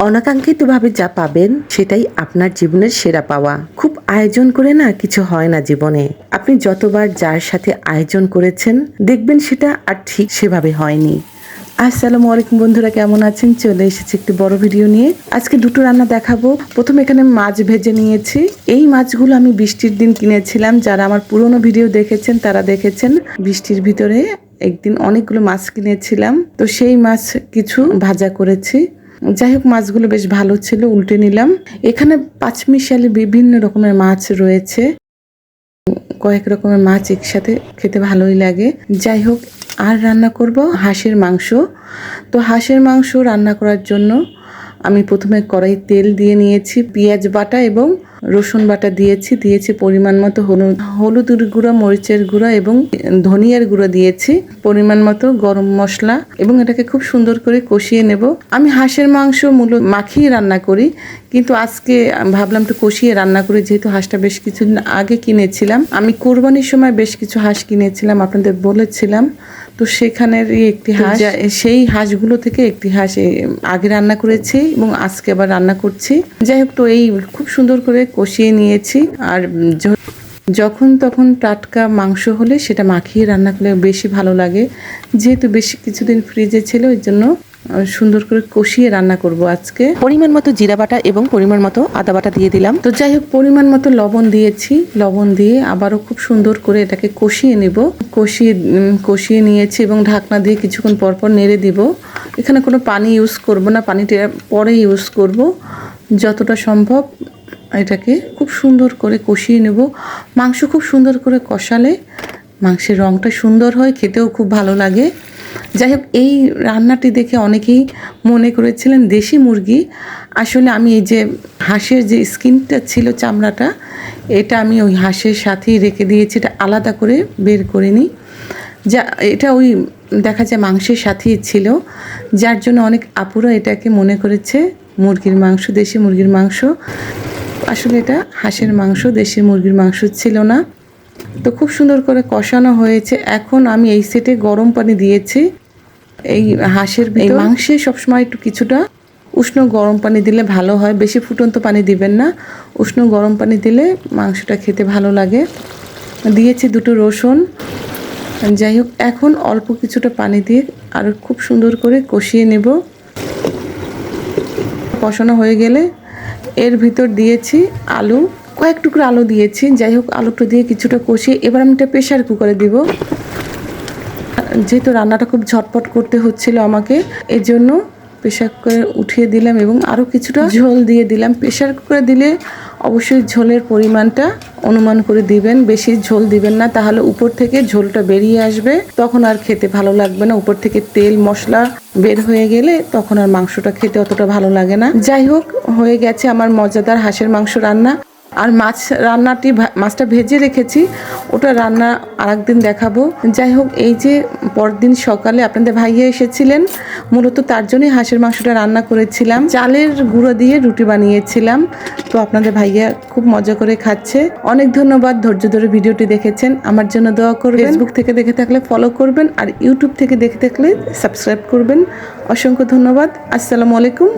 অনাকাঙ্ক্ষিতভাবে যা পাবেন সেটাই আপনার জীবনের সেরা পাওয়া। খুব আয়োজন করে না কিছু হয় না জীবনে। আপনি যতবার যার সাথে আয়োজন করেছেন দেখবেন সেটা আর ঠিক সেভাবে হয়নি। আসসালামু আলাইকুম বন্ধুরা, কেমন আছেন? চলে এসেছি একটি বড় ভিডিও নিয়ে। আজকে দুটো রান্না দেখাবো। প্রথমে এখানে মাছ ভেজে নিয়েছি। এই মাছগুলো আমি বৃষ্টির দিন কিনেছিলাম। যারা আমার পুরনো ভিডিও দেখেছেন তারা দেখেছেন বৃষ্টির ভিতরে একদিন অনেকগুলো মাছ কিনেছিলাম, তো সেই মাছ কিছু ভাজা করেছি। যাই হোক, মাছগুলো বেশ ভালো ছিল, উল্টে নিলাম। এখানে পাঁচমিশালি বিভিন্ন রকমের মাছ রয়েছে, কয়েক রকমের মাছ একসাথে খেতে ভালোই লাগে। যাই হোক, আর রান্না করব হাঁসের মাংস। তো হাঁসের মাংস রান্না করার জন্য আমি প্রথমে কড়াই তেল দিয়ে নিয়েছি, পেঁয়াজ বাটা এবং রসুন বাটা দিয়েছি পরিমাণ মতো হলুদের গুঁড়া, মরিচের গুঁড়া এবং ধনিয়ার গুঁড়া দিয়েছি, পরিমাণ মতো গরম মশলা, এবং এটাকে খুব সুন্দর করে কষিয়ে নেব। আমি হাঁসের মাংস মূলত মাখিয়ে রান্না করি, কিন্তু আজকে ভাবলাম একটু কষিয়ে রান্না করি, যেহেতু হাঁসটা বেশ কিছুদিন আগে কিনেছিলাম। আমি কোরবানির সময় বেশ কিছু হাঁস কিনেছিলাম, আপনাদের বলেছিলাম। তো সেখানেরই একটি হাঁস, সেই হাঁসগুলো থেকে একটি হাঁস আগে রান্না করেছি এবং আজকে আবার রান্না করছি। যাই হোক, তো এই খুব সুন্দর করে কষিয়ে নিয়েছি। আর যখন তখন টাটকা মাংস হলে সেটা মাখিয়ে রান্না করলে বেশি ভালো লাগে। যেহেতু বেশি কিছুদিন ফ্রিজে ছিল, ওই জন্য সুন্দর করে কষিয়ে রান্না করব আজকে। পরিমাণ মতো জিরা বাটা এবং পরিমাণ মতো আদা বাটা দিয়ে দিলাম। তো যাই হোক, পরিমাণ মতো লবণ দিয়েছি। লবণ দিয়ে আবারও খুব সুন্দর করে এটাকে কষিয়ে নেব। কষিয়ে নিয়েছি এবং ঢাকনা দিয়ে কিছুক্ষণ পরপর নেড়ে দিব। এখানে কোনো পানি ইউজ করব না, পানিটা পরে ইউজ করব। যতটা সম্ভব এটাকে খুব সুন্দর করে কষিয়ে নেব। মাংস খুব সুন্দর করে কষালে মাংসের রঙটা সুন্দর হয়, খেতেও খুব ভালো লাগে। যাই হোক, এই রান্নাটি দেখে অনেকেই মনে করেছিলেন দেশি মুরগি। আসলে আমি এই যে হাঁসের যে স্কিনটা ছিল, চামড়াটা, এটা আমি ওই হাঁসের সাথেই রেখে দিয়েছি, এটা আলাদা করে বের করিনি। এটা ওই দেখা যায় মাংসের সাথেই ছিল, যার জন্য অনেক আপুরা এটাকে মনে করেছে মুরগির মাংস, দেশি মুরগির মাংস। আসলে এটা হাঁসের মাংস, দেশি মুরগির মাংস ছিল না। তো খুব সুন্দর করে কষানো হয়েছে। এখন আমি এই সেটে গরম পানি দিয়েছি। এই হাঁসের এই মাংসে সবসময় একটু কিছুটা উষ্ণ গরম পানি দিলে ভালো হয়, বেশি ফুটন্ত পানি দিবেন না। উষ্ণ গরম পানি দিলে মাংসটা খেতে ভালো লাগে। দিয়েছি দুটো রসুন। যাই হোক, এখন অল্প কিছুটা পানি দিয়ে আর খুব সুন্দর করে কষিয়ে নেব। কষানো হয়ে গেলে এর ভিতর দিয়েছি আলু, কয়েক টুকরো আলু দিয়েছি। যাই হোক, আলুটা দিয়ে কিছুটা কষিয়ে এবার আমি এটা প্রেশার কুকারে দিব। যেহেতু রান্নাটা খুব ঝটপট করতে হচ্ছিল আমাকে, এই জন্য প্রেশার কুকারে উঠিয়ে দিলাম এবং আরও কিছুটা ঝোল দিয়ে দিলাম। প্রেশার কুকারে দিলে অবশ্যই ঝোলের পরিমাণটা অনুমান করে দিবেন, বেশি ঝোল দিবেন না, তাহলে উপর থেকে ঝোলটা বেরিয়ে আসবে, তখন আর খেতে ভালো লাগবে না। উপর থেকে তেল মশলা বের হয়ে গেলে তখন আর মাংসটা খেতে অতটা ভালো লাগে না। যাই হোক, হয়ে গেছে আমার মজাদার হাঁসের মাংস রান্না। আর মাছটা ভেজে রেখেছি, ওটা রান্না আরেকদিন দেখাবো। যাই হোক, এই যে পরদিন সকালে আপনাদের ভাইয়া এসেছিলেন, মূলত তার জন্যই হাঁসের মাংসটা রান্না করেছিলাম। চালের গুঁড়ো দিয়ে রুটি বানিয়েছিলাম। তো আপনাদের ভাইয়া খুব মজা করে খাচ্ছে। অনেক ধন্যবাদ ধৈর্য ধরে ভিডিওটি দেখেছেন। আমার জন্য দোয়া করবেন। ফেসবুক থেকে দেখে থাকলে ফলো করবেন, আর ইউটিউব থেকে দেখে থাকলে সাবস্ক্রাইব করবেন। অসংখ্য ধন্যবাদ। আসসালামু আলাইকুম।